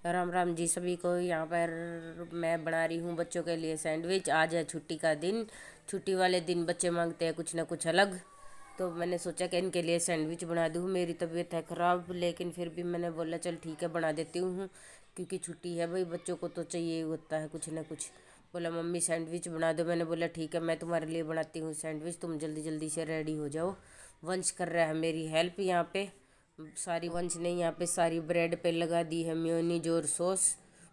राम राम जी सभी को। यहाँ पर मैं बना रही हूँ बच्चों के लिए सैंडविच। आज है छुट्टी का दिन। छुट्टी वाले दिन बच्चे मांगते हैं कुछ ना कुछ अलग, तो मैंने सोचा कि इनके लिए सैंडविच बना दूँ। मेरी तबीयत है ख़राब, लेकिन फिर भी मैंने बोला चल ठीक है बना देती हूँ, क्योंकि छुट्टी है भाई, बच्चों को तो चाहिए होता है कुछ ना कुछ। बोला मम्मी सैंडविच बना दो। मैंने बोला ठीक है मैं तुम्हारे लिए बनाती हूँ सैंडविच, तुम जल्दी जल्दी से रेडी हो जाओ। वंश कर रहा है मेरी हेल्प यहाँ पे। सारी वंश ने यहाँ पे सारी ब्रेड पे लगा दी है मेयोनीज और सॉस।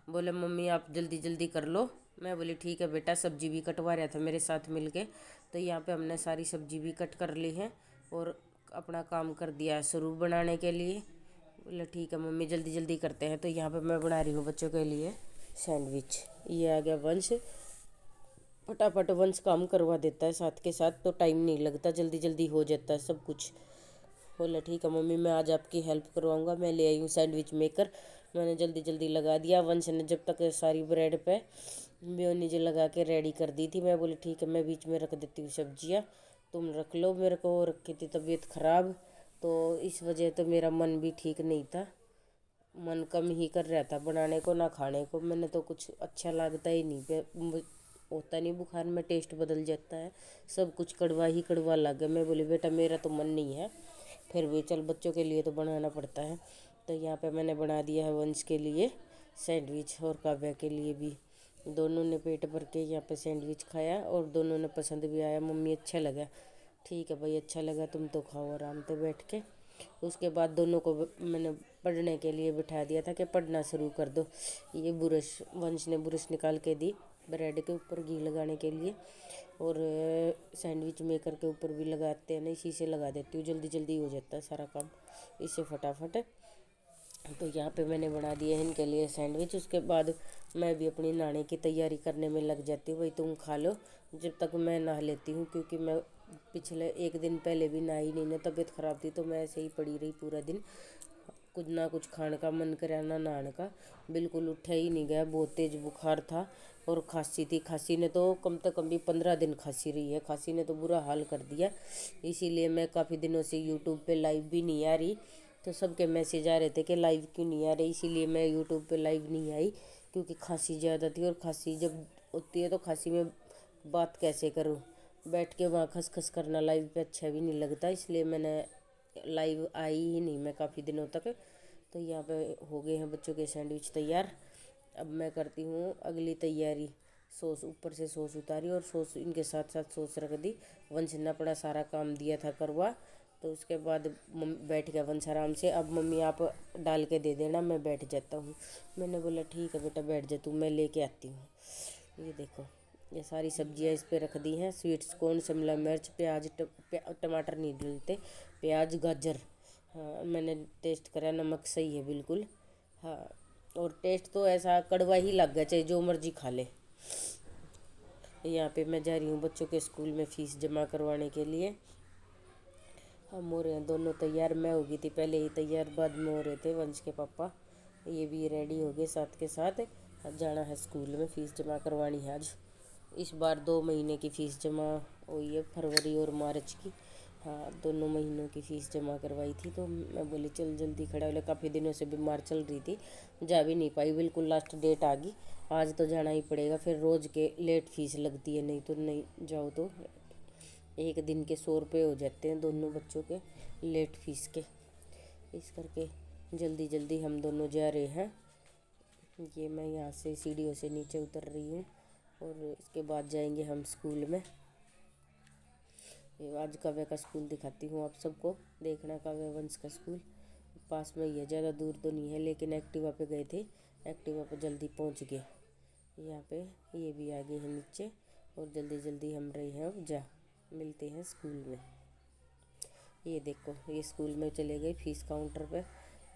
बोले मम्मी आप जल्दी जल्दी कर लो। मैं बोली ठीक है बेटा। सब्जी भी कटवा रहा था मेरे साथ मिलके, तो यहाँ पे हमने सारी सब्जी भी कट कर ली है और अपना काम कर दिया है शुरू बनाने के लिए। बोले ठीक है मम्मी जल्दी जल्दी करते हैं। तो यहाँ पे मैं बना रही हूँ बच्चों के लिए सैंडविच। ये आ गया वंश। फटाफट वंश काम करवा देता है साथ के साथ, तो टाइम नहीं लगता, जल्दी जल्दी हो जाता है सब कुछ। बोला ठीक है मम्मी मैं आज आपकी हेल्प करवाऊंगा। मैं ले आई हूँ सैंडविच मेकर। मैंने जल्दी जल्दी लगा दिया। वंश ने जब तक सारी ब्रेड पे मेयोनीज लगा के रेडी कर दी थी। मैं बोली ठीक है मैं बीच में रख देती हूँ सब्जियाँ, तुम रख लो। मेरे को रखी थी तबीयत ख़राब, तो इस वजह तो मेरा मन भी ठीक नहीं था। मन कम ही कर रहा था बनाने को ना खाने को। मैंने तो कुछ अच्छा लगता ही नहीं होता नहीं, बुखार में टेस्ट बदल जाता है, सब कुछ कड़वा ही कड़वा लगे। मैं बोली बेटा मेरा तो मन नहीं है, फिर भी चल बच्चों के लिए तो बनाना पड़ता है। तो यहाँ पे मैंने बना दिया है वंश के लिए सैंडविच और काव्या के लिए भी। दोनों ने पेट भर के यहाँ पे सैंडविच खाया और दोनों ने पसंद भी आया। मम्मी अच्छा लगा। ठीक है भाई अच्छा लगा, तुम तो खाओ आराम से बैठ के। उसके बाद दोनों को मैंने पढ़ने के लिए बिठा दिया था कि पढ़ना शुरू कर दो। ये बुरश वंश ने बुरश निकाल के दी ब्रेड के ऊपर घी लगाने के लिए, और सैंडविच मेकर के ऊपर भी लगाते हैं ना, इसी से लगा देती हूँ, जल्दी जल्दी हो जाता है सारा काम इससे फटाफट। तो यहाँ पे मैंने बना दिए हैं इनके लिए सैंडविच। उसके बाद मैं भी अपनी नहाने की तैयारी करने में लग जाती हूँ। भाई तुम खा लो जब तक मैं नहा लेती हूँ, क्योंकि मैं पिछले एक दिन पहले भी नहाई नहीं ना, तबीयत ख़राब थी तो मैं ऐसे ही पड़ी रही पूरा दिन। कुछ ना कुछ खाने का मन करे ना नहाने का, बिल्कुल उठा ही नहीं गया। बहुत तेज़ बुखार था और खांसी थी। खांसी ने तो कम से कम भी 15 दिन खांसी रही है। खांसी ने तो बुरा हाल कर दिया। इसीलिए मैं काफ़ी दिनों से यूट्यूब पे लाइव भी नहीं आ रही। तो सबके मैसेज आ रहे थे कि लाइव क्यों नहीं आ रही, इसीलिए मैं यूट्यूब पे लाइव नहीं आई, क्योंकि खांसी ज़्यादा थी। और खांसी जब होती है तो खांसी में बात कैसे करूँ, बैठ के वहाँ खसखस करना लाइव पे अच्छा भी नहीं लगता। इसलिए मैंने लाइव आई ही नहीं मैं काफ़ी दिनों तक। तो यहाँ पे हो गए हैं बच्चों के सैंडविच तैयार। अब मैं करती हूँ अगली तैयारी। सॉस ऊपर से सॉस उतारी और सॉस इनके साथ साथ सॉस रख दी। वंश ने अपना सारा काम दिया था करवा, तो उसके बाद बैठ गया वंश आराम से। अब मम्मी आप डाल के दे देना, मैं बैठ जाता हूँ। मैंने बोला ठीक है बेटा बैठ जा तू, मैं लेके आती हूँ। ये देखो ये सारी सब्जियां इस पे रख दी हैं। स्वीट्स कॉर्न, शिमला मिर्च, प्याज, टमाटर नहीं डलते, प्याज गाजर। हाँ मैंने टेस्ट करा, नमक सही है बिल्कुल। हाँ और टेस्ट तो ऐसा कड़वा ही लग गया, चाहे जो मर्जी खा ले। यहाँ पे मैं जा रही हूँ बच्चों के स्कूल में फ़ीस जमा करवाने के लिए। हम हो रहे हैं दोनों तैयार। मैं हो गई थी पहले ही तैयार, बाद में हो रहे थे वंश के पापा। ये भी रेडी हो गए साथ के साथ। आज जाना है स्कूल में, फ़ीस जमा करवानी है आज। इस बार 2 महीने की फ़ीस जमा हुई है, फरवरी और मार्च की। हाँ दोनों महीनों की फ़ीस जमा करवाई थी। तो मैं बोली चल जल्दी खड़ा हो ले, काफ़ी दिनों से बीमार चल रही थी, जा भी नहीं पाई, बिल्कुल लास्ट डेट आ गई। आज तो जाना ही पड़ेगा, फिर रोज़ के लेट फीस लगती है, नहीं तो नहीं जाओ तो एक दिन के 100 रुपये हो जाते हैं दोनों बच्चों के लेट फीस के। इस करके जल्दी जल्दी हम दोनों जा रहे हैं। ये मैं यहाँ से सीढ़ियों से नीचे उतर रही हूँ और इसके बाद जाएंगे हम स्कूल में। ये आज काव्या का स्कूल दिखाती हूँ आप सबको, देखना काव्या वंश का स्कूल पास में ही है, ज़्यादा दूर तो नहीं है, लेकिन एक्टिवा पे गए थे, एक्टिवा पे जल्दी पहुँच गए। यहाँ पे ये भी आ गए हैं नीचे और जल्दी जल्दी हम रहे हैं। अब जा मिलते हैं स्कूल में। ये देखो ये स्कूल में चले गए फ़ीस काउंटर पे।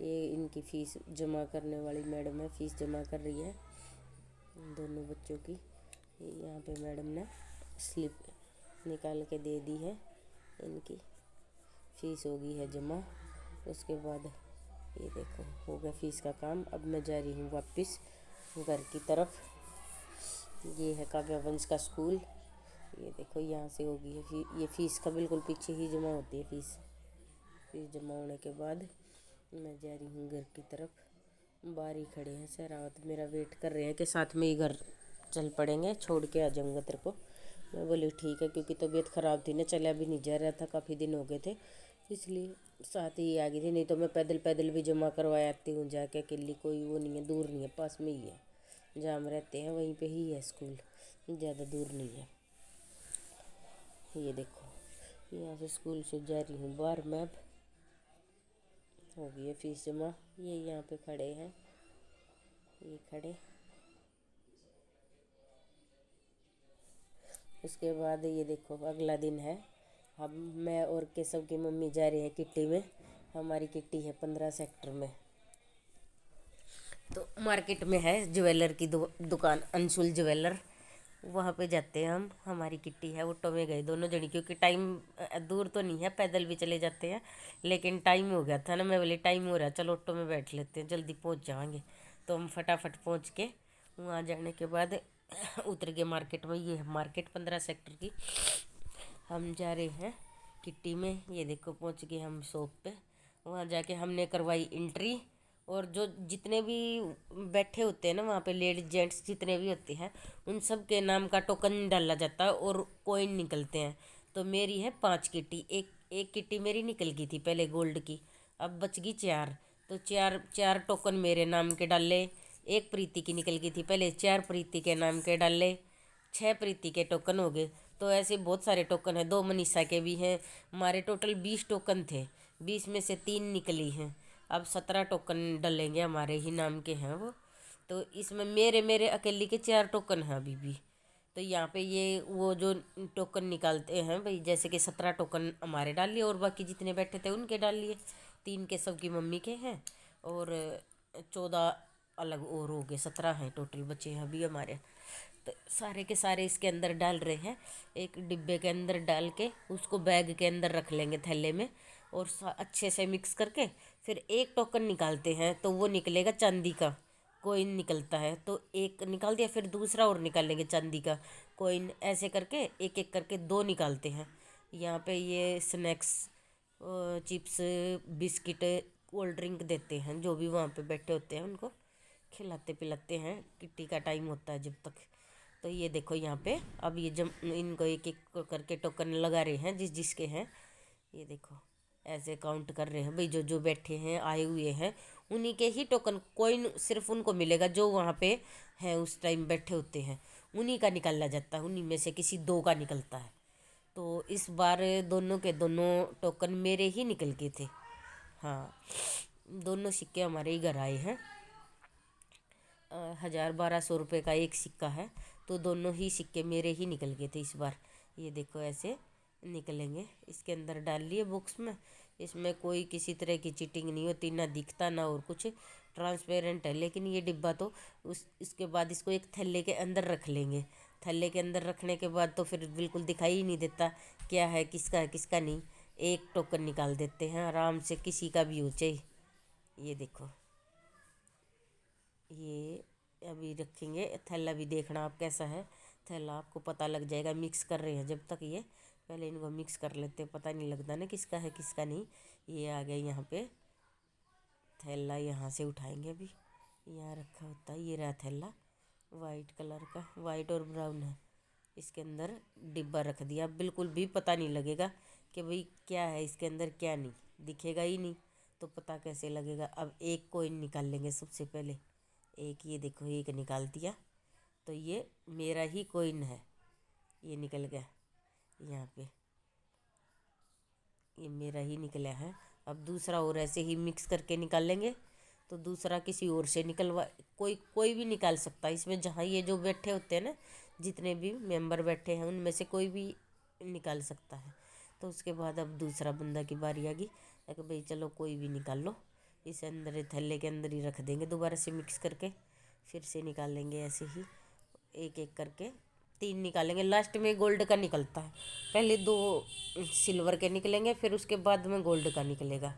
ये इनकी फ़ीस जमा करने वाली मैडम है, फ़ीस जमा कर रही है दोनों बच्चों की। यहाँ पे मैडम ने स्लिप निकाल के दे दी है, इनकी फ़ीस हो गई है जमा। उसके बाद ये देखो हो गया फ़ीस का काम। अब मैं जा रही हूँ वापस घर की तरफ। ये है काव्या वंश का स्कूल। ये देखो यहाँ से होगी है ये फ़ीस का बिल्कुल पीछे ही जमा होती है फ़ीस। फ़ीस जमा होने के बाद मैं जा रही हूँ घर की तरफ। बाहर ही खड़े हैं, सहरावत मेरा वेट कर रहे हैं कि साथ में ही घर चल पड़ेंगे, छोड़ के आ जाऊँगा तेरे को। मैं बोली ठीक है, क्योंकि तबीयत ख़राब थी ना, चला भी नहीं जा रहा था, काफ़ी दिन हो गए थे, इसलिए साथ ही आ गई थी। नहीं तो मैं पैदल पैदल भी जमा करवा आती हूँ जाके, अकेली कोई वो नहीं है, दूर नहीं है, पास में ही है, जहाँ हम रहते हैं वहीं पे ही है स्कूल, ज़्यादा दूर नहीं है। ये देखो यहाँ से स्कूल से जा रही हूँ बाहर, मैं अब हो गई है फीस जमा। ये यहाँ पे खड़े हैं, ये खड़े। उसके बाद ये देखो अगला दिन है, हम मैं और केशव की मम्मी जा रही है किट्टी में। हमारी किट्टी है 15 सेक्टर में, तो मार्केट में है ज्वेलर की दुकान, अंशुल ज्वेलर, वहाँ पे जाते हैं हम। हमारी किट्टी है, ऑटो में गए दोनों जनी, क्योंकि टाइम दूर तो नहीं है, पैदल भी चले जाते हैं, लेकिन टाइम हो गया था ना, मैं बोली टाइम हो रहा है, चलो ऑटो में बैठ लेते हैं, जल्दी पहुँच जाएंगे। तो हम फटाफट पहुँच के वहाँ जाने के बाद उतर गए मार्केट में। ये है मार्केट 15 सेक्टर की, हम जा रहे हैं किट्टी में। ये देखो पहुँच गए हम शॉप पे, वहाँ जाके हमने करवाई एंट्री। और जो जितने भी बैठे होते हैं ना वहाँ पे, लेडीज जेंट्स जितने भी होते हैं, उन सब के नाम का टोकन डाला जाता है और कॉइन निकलते हैं। तो मेरी है 5 किट्टी, एक एक किट्टी मेरी निकल गई थी पहले गोल्ड की, अब बच गई 4। तो चार चार टोकन मेरे नाम के डाले। एक प्रीति की निकल गई थी पहले, 4 प्रीति के नाम के डाले, 6 प्रीति के टोकन हो गए। तो ऐसे बहुत सारे टोकन हैं, 2 मनीषा के भी हैं। हमारे टोटल 20 टोकन थे, 20 में से 3 निकली हैं। अब 17 टोकन डलेंगे, हमारे ही नाम के हैं वो। तो इसमें मेरे मेरे अकेली के 4 टोकन हैं अभी भी। तो यहाँ पे ये वो जो टोकन निकालते हैं भाई, जैसे कि 17 टोकन हमारे डाल लिए और बाकी जितने बैठे थे उनके डाल लिए। 3 के सबकी मम्मी के हैं और 14 अलग और हो गए, 17 हैं टोटल बचे हैं अभी हमारे। तो सारे के सारे इसके अंदर डाल रहे हैं, एक डिब्बे के अंदर डाल के उसको बैग के अंदर रख लेंगे थैले में, और अच्छे से मिक्स करके फिर एक टोकन निकालते हैं। तो वो निकलेगा चांदी का कोइन निकलता है, तो एक निकाल दिया, फिर दूसरा और निकालेंगे चांदी का कोइन, ऐसे करके एक एक करके 2 निकालते हैं। यहाँ पे ये snacks, chips, biscuit, cold drink देते हैं, जो भी वहाँ पे बैठे होते हैं उनको खिलाते पिलाते हैं, किट्टी का टाइम होता है जब तक। तो ये देखो यहाँ पे अब ये जम इनको एक एक करके टोकन लगा रहे हैं जिस जिसके हैं। ये देखो ऐसे काउंट कर रहे हैं भाई, जो जो बैठे हैं आए हुए हैं उन्हीं के ही टोकन, कोई सिर्फ उनको मिलेगा जो वहाँ पे हैं उस टाइम बैठे होते हैं, उन्हीं का निकाला जाता है, उन्हीं में से किसी 2 का निकलता है। तो इस बार दोनों के दोनों टोकन मेरे ही निकल गए थे। हाँ, दोनों सिक्के हमारे ही घर आए हैं। 1000-1200 रुपये का एक सिक्का है, तो दोनों ही सिक्के मेरे ही निकल गए थे इस बार। ये देखो ऐसे निकलेंगे, इसके अंदर डाल लिए बॉक्स में। इसमें कोई किसी तरह की चीटिंग नहीं होती, ना दिखता ना और कुछ, ट्रांसपेरेंट है। लेकिन ये डिब्बा तो इसके बाद इसको एक थैले के अंदर रख लेंगे। थैले के अंदर रखने के बाद तो फिर बिल्कुल दिखाई ही नहीं देता क्या है किसका नहीं। एक टोकन निकाल देते हैं आराम से, किसी का भी हो चाहे। ये देखो ये अभी रखेंगे, थैला भी देखना आप कैसा है, थैला आपको पता लग जाएगा। मिक्स कर रहे हैं जब तक, ये पहले इनको मिक्स कर लेते हैं, पता नहीं लगता ना किसका है किसका नहीं। ये आ गया यहाँ पे थैला, यहाँ से उठाएंगे अभी, यहाँ रखा होता है, ये रहा थैला वाइट कलर का, वाइट और ब्राउन है। इसके अंदर डिब्बा रख दिया, बिल्कुल भी पता नहीं लगेगा कि भाई क्या है इसके अंदर, क्या नहीं दिखेगा ही नहीं, तो पता कैसे लगेगा। अब एक कोइन निकाल लेंगे सबसे पहले, एक ये देखो एक निकाल दिया, तो ये मेरा ही कोइन है, ये निकल गया यहाँ पे, ये मेरा ही निकला है। अब दूसरा और ऐसे ही मिक्स करके निकाल लेंगे, तो दूसरा किसी और से निकलवा, कोई कोई भी निकाल सकता है इसमें, जहाँ ये जो बैठे होते हैं ना, जितने भी मेंबर बैठे हैं उनमें से कोई भी निकाल सकता है। तो उसके बाद अब दूसरा बंदा की बारी आ गई, कि भाई चलो कोई भी निकाल लो, इस अंदर थैले के अंदर ही रख देंगे, दोबारा से मिक्स करके फिर से निकाल लेंगे ऐसे ही, एक एक करके 3 निकालेंगे। लास्ट में गोल्ड का निकलता है, पहले 2 सिल्वर के निकलेंगे, फिर उसके बाद में गोल्ड का निकलेगा।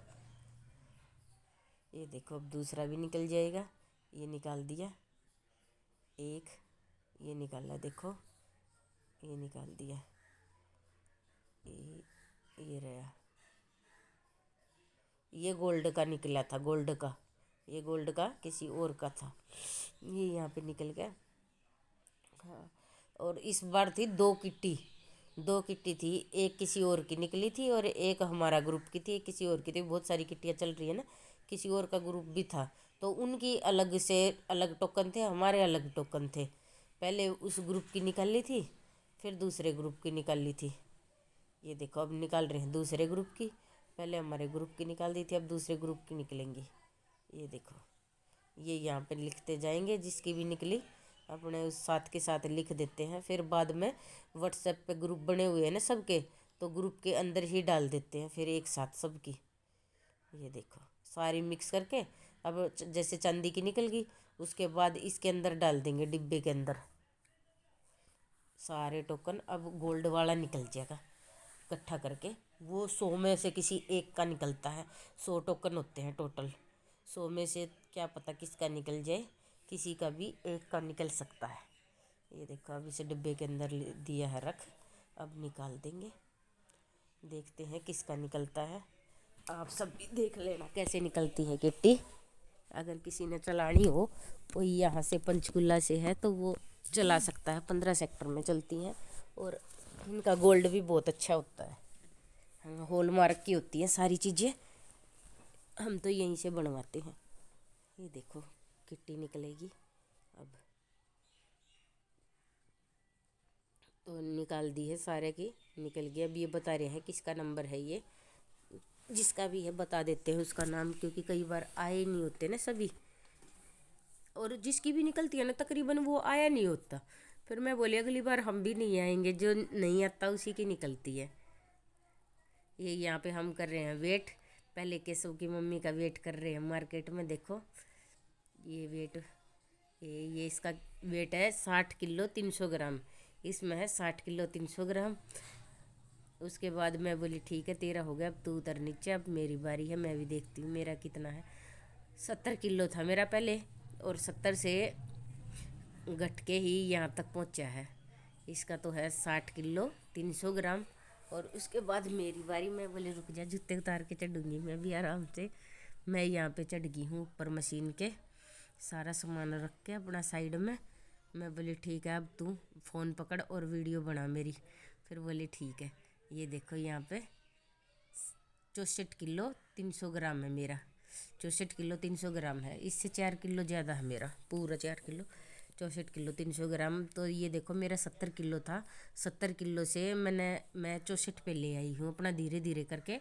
ये देखो अब दूसरा भी निकल जाएगा, ये निकाल दिया एक, ये निकाला देखो, ये निकाल दिया, ये रहा, ये गोल्ड का निकला था, गोल्ड का, ये गोल्ड का किसी और का था, ये यहाँ पे निकल गया। हाँ, और इस बार थी दो किट्टी थी, एक किसी और की निकली थी और एक हमारा ग्रुप की थी, एक किसी और की थी। बहुत सारी किट्टियाँ चल रही है ना, किसी और का ग्रुप भी था, तो उनकी अलग से अलग टोकन थे, हमारे अलग टोकन थे। पहले उस ग्रुप की निकाल ली थी, फिर दूसरे ग्रुप की निकाल ली थी। ये देखो अब निकाल रहे हैं दूसरे ग्रुप की, पहले हमारे ग्रुप की निकाल दी थी, अब दूसरे ग्रुप की निकलेंगी। ये देखो, ये यहाँ पे लिखते जाएंगे, जिसकी भी निकली अपने उस साथ के साथ लिख देते हैं। फिर बाद में व्हाट्सएप पे ग्रुप बने हुए हैं ना सबके, तो ग्रुप के अंदर ही डाल देते हैं फिर एक साथ सबकी। ये देखो सारी मिक्स करके, अब जैसे चांदी की निकल गई, उसके बाद इसके अंदर डाल देंगे डिब्बे के अंदर सारे टोकन। अब गोल्ड वाला निकल जाएगा इकट्ठा करके, वो 100 में से किसी एक का निकलता है। 100 टोकन होते हैं टोटल, 100 में से क्या पता किसका निकल जाए, किसी का भी एक का निकल सकता है। ये देखो अब इसे डिब्बे के अंदर दिया है रख, अब निकाल देंगे, देखते हैं किसका निकलता है। आप सब भी देख लेना कैसे निकलती है किट्टी। अगर किसी ने चलानी हो, कोई यहाँ से पंचकुला से है तो वो चला सकता है, 15 सेक्टर में चलती हैं और इनका गोल्ड भी बहुत अच्छा होता है। हाँ, हॉलमार्क की होती है सारी चीज़ें, हम तो यहीं से बनवाते हैं। ये देखो किट्टी निकलेगी अब, तो निकाल दी है सारे की, निकल गया। अब ये बता रहे हैं किसका नंबर है, ये जिसका भी है बता देते हैं उसका नाम, क्योंकि कई बार आए नहीं होते ना सभी, और जिसकी भी निकलती है ना तकरीबन वो आया नहीं होता। फिर मैं बोली अगली बार हम भी नहीं आएंगे, जो नहीं आता उसी की निकलती है। ये यहाँ पे हम कर रहे हैं वेट, पहले केशव की मम्मी का वेट कर रहे हैं मार्केट में। देखो ये वेट, ये इसका वेट है 60 किलो 300 ग्राम, इसमें है 60 किलो 300 ग्राम। उसके बाद मैं बोली ठीक है तेरा हो गया, अब तू उतर नीचे, अब मेरी बारी है, मैं भी देखती हूँ मेरा कितना है। 70 किलो था मेरा पहले, और 70 से घट के ही यहाँ तक पहुँचा है। इसका तो है 60 किलो 300 ग्राम। और उसके बाद मेरी बारी, मैं बोले रुक जा जूते उतार के चढ़ूँगी मैं भी आराम से। मैं यहाँ पे चढ़ गई हूँ ऊपर मशीन के, सारा सामान रख के अपना साइड में। मैं बोली ठीक है अब तू फ़ोन पकड़ और वीडियो बना मेरी। फिर बोली ठीक है। ये देखो यहाँ पे 64 किलो 300 ग्राम है मेरा, 64 किलो 300 ग्राम है, इससे 4 किलो ज़्यादा है मेरा, पूरा 4 किलो 64 किलो 300 ग्राम। तो ये देखो मेरा 70 किलो था, 70 किलो से मैं 64 पे ले आई हूँ अपना धीरे धीरे करके।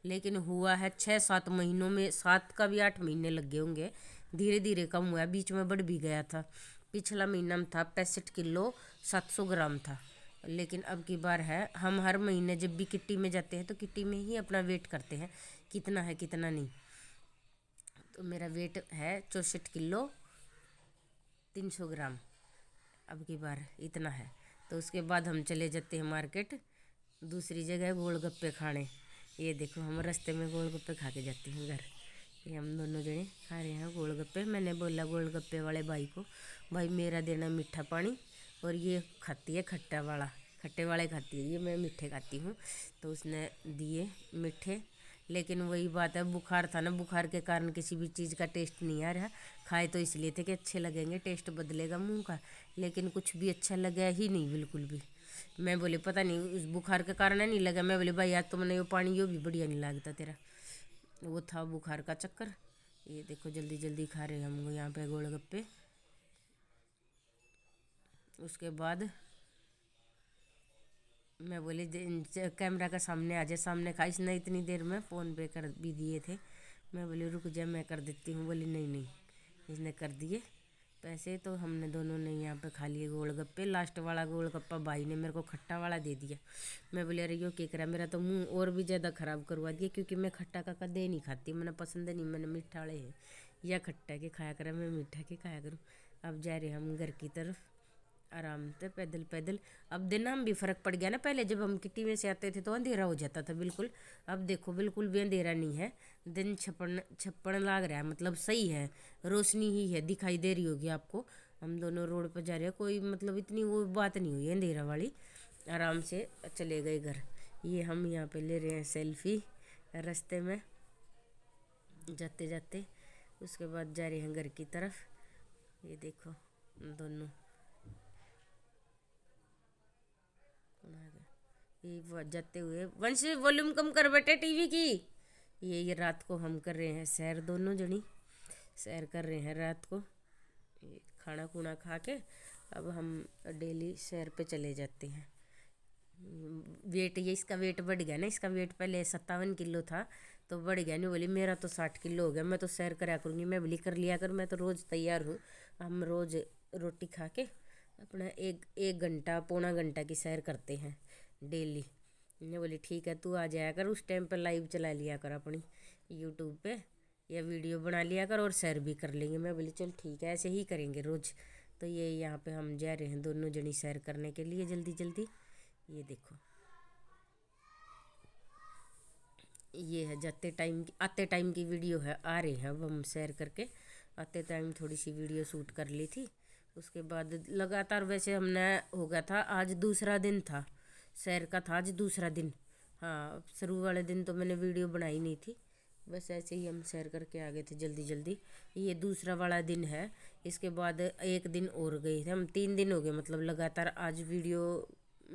लेकिन हुआ है 6-7 महीनों में, 7 का भी 8 महीने लग गए होंगे, धीरे धीरे कम हुआ है, बीच में बढ़ भी गया था। पिछला महीना में था 65 किलो 700 ग्राम था। लेकिन अब की बार है, हम हर महीने जब भी किट्टी में जाते हैं तो किट्टी में ही अपना वेट करते हैं कितना है कितना नहीं। तो मेरा वेट है 64 किलो 300 ग्राम, अब की बार इतना है। तो उसके बाद हम चले जाते हैं मार्केट दूसरी जगह गोलगप्पे खाने। ये देखो हम रास्ते में गोलगप्पे खा के जाते हैं घर, ये हम दोनों जने खा रहे हैं गोलगप्पे। मैंने बोला गोलगप्पे वाले भाई को, भाई मेरा देना मीठा पानी, और ये खाती है खट्टा वाला, खट्टे वाले खाती है, ये मैं मीठे खाती हूँ। तो उसने दिए मीठे। लेकिन वही बात है, बुखार था ना, बुखार के कारण किसी भी चीज़ का टेस्ट नहीं आ रहा। खाए तो इसलिए थे कि अच्छे लगेंगे, टेस्ट बदलेगा मुंह का, लेकिन कुछ भी अच्छा लगा ही नहीं बिल्कुल भी। मैं बोले पता नहीं उस बुखार के कारण नहीं लगा, मैं बोले भाई आज तो मैंने ये पानी यो भी बढ़िया नहीं लगता तेरा, वो था बुखार का चक्कर। ये देखो जल्दी जल्दी खा रहे हम यहाँ पे गोलगप्पे। उसके बाद मैं बोली कैमरा का सामने आ जाए, सामने खा, इसने इतनी देर में फ़ोन पे कर भी दिए थे। मैं बोली रुक जा मैं कर देती हूँ, बोली नहीं नहीं, इसने कर दिए पैसे। तो हमने दोनों ने यहाँ पे खा लिए गोलगप्पे। लास्ट वाला गोलगप्पा भाई ने मेरे को खट्टा वाला दे दिया। मैं बोली अरे यो क्या करा, मेरा तो मुंह और भी ज़्यादा ख़राब करवा दिया, क्योंकि मैं खट्टा का कदे नहीं खाती, मैंने पसंद नहीं, मैंने मीठा वाले है या खट्टा के खाया करा, मैं मीठा के खाया करूँ। अब जा रहे हम घर की तरफ आराम से पैदल पैदल। अब दिन हम भी फ़र्क पड़ गया ना, पहले जब हम किट्टी में से आते थे तो अंधेरा हो जाता था बिल्कुल, अब देखो बिल्कुल भी अंधेरा नहीं है, दिन छपन छप्पन लाग रहा है, मतलब सही है, रोशनी ही है, दिखाई दे रही होगी आपको। हम दोनों रोड पर जा रहे हैं, कोई मतलब इतनी वो बात नहीं हुई अंधेरा वाली, आराम से चले गए घर। ये हम यहाँ पे ले रहे हैं सेल्फी रास्ते में जाते जाते। उसके बाद जा रहे हैं घर की तरफ। ये देखो दोनों ये जाते हुए। वंश वॉल्यूम कम कर बेटे टीवी की। ये रात को हम कर रहे हैं सैर, दोनों जनी सैर कर रहे हैं रात को। ये खाना खुना खा के अब हम डेली सैर पे चले जाते हैं। वेट ये इसका वेट बढ़ गया ना, इसका वेट पहले 57 किलो था तो बढ़ गया। नहीं बोली मेरा तो 60 किलो हो गया, मैं तो सैर करा करूँगी। मैं बोली कर लिया कर, मैं तो रोज़ तैयार हूँ। हम रोज़ रोटी खा के अपना एक घंटा पौना घंटा की सैर करते हैं डेली। मैं बोली ठीक है तू आ जाया कर, उस टाइम पर लाइव चला लिया कर अपनी यूट्यूब पे, या वीडियो बना लिया कर और सैर भी कर लेंगे। मैं बोली चल ठीक है ऐसे ही करेंगे रोज़। तो ये यहाँ पे हम जा रहे हैं दोनों जनी सैर करने के लिए जल्दी जल्दी। ये देखो ये है जाते टाइम की, आते टाइम की वीडियो है। आ रहे हैं अब हम सैर करके। आते टाइम थोड़ी सी वीडियो शूट कर ली थी। उसके बाद लगातार वैसे हमने हो गया था, आज दूसरा दिन था सैर का, था आज दूसरा दिन। हाँ शुरू वाले दिन तो मैंने वीडियो बनाई नहीं थी, बस ऐसे ही हम सैर करके आ गए थे जल्दी जल्दी। ये दूसरा वाला दिन है। इसके बाद एक दिन और गए थे हम, 3 दिन हो गए मतलब लगातार। आज वीडियो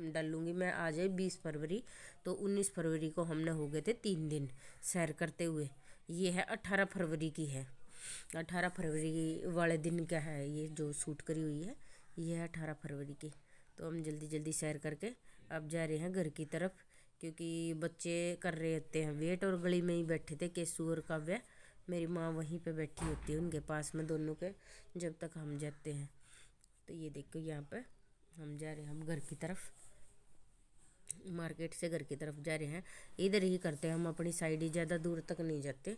डालूंगी मैं, आज है 20 फरवरी, तो 19 फरवरी को हमने हो गए थे 3 दिन सैर करते हुए। ये है 18 फरवरी की है, 18 फरवरी वाले दिन का है ये जो शूट करी हुई है, ये है 18 फरवरी की। तो हम जल्दी जल्दी सैर करके अब जा रहे हैं घर की तरफ, क्योंकि बच्चे कर रहे होते हैं वेट। और गली में ही बैठे थे केसु और काव्या, मेरी माँ वहीं पे बैठी होती है उनके पास में दोनों के, जब तक हम जाते हैं। तो ये देखो यहाँ पे हम जा रहे हैं हम घर की तरफ, मार्केट से घर की तरफ जा रहे हैं। इधर ही करते हैं हम अपनी साइड ही, ज़्यादा दूर तक नहीं जाते।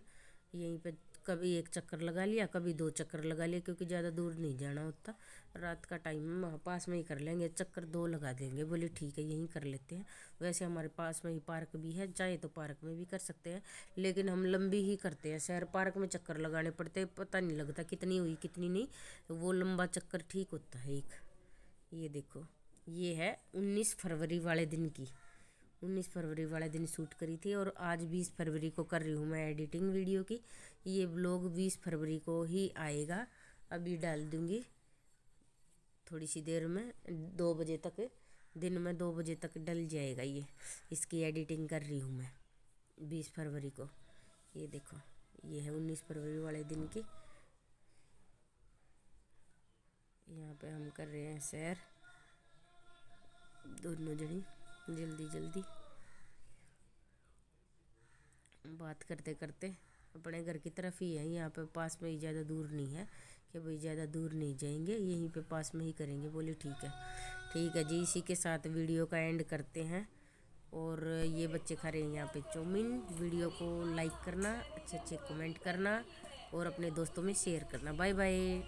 यहीं पे कभी एक चक्कर लगा लिया, कभी 2 चक्कर लगा लिए, क्योंकि ज़्यादा दूर नहीं जाना होता। रात का टाइम है, वहाँ पास में ही कर लेंगे, चक्कर 2 लगा देंगे। बोले ठीक है यहीं कर लेते हैं। वैसे हमारे पास में ही पार्क भी है, चाहे तो पार्क में भी कर सकते हैं, लेकिन हम लंबी ही करते हैं सैर। पार्क में चक्कर लगाने पड़ते, पता नहीं लगता कितनी हुई कितनी नहीं, वो लंबा चक्कर ठीक होता है एक। ये देखो ये है 19 फरवरी वाले दिन की, 19 फरवरी वाले दिन शूट करी थी। और आज 20 फरवरी को कर रही हूँ मैं एडिटिंग वीडियो की। ये व्लॉग 20 फरवरी को ही आएगा, अभी डाल दूँगी थोड़ी सी देर में, 2 बजे तक, दिन में 2 बजे तक डल जाएगा ये। इसकी एडिटिंग कर रही हूँ मैं 20 फरवरी को। ये देखो ये है 19 फरवरी वाले दिन की। यहाँ पे हम कर रहे हैं सैर दोनों जनी जल्दी जल्दी, बात करते करते। अपने घर की तरफ ही है, यहाँ पे पास में ही, ज़्यादा दूर नहीं है कि भाई ज़्यादा दूर नहीं जाएंगे, यहीं पे पास में ही करेंगे। बोले ठीक है जी। इसी के साथ वीडियो का एंड करते हैं। और ये बच्चे खा रहे हैं यहाँ पे चाउमीन। वीडियो को लाइक करना, अच्छे अच्छे कमेंट करना और अपने दोस्तों में शेयर करना। Bye bye.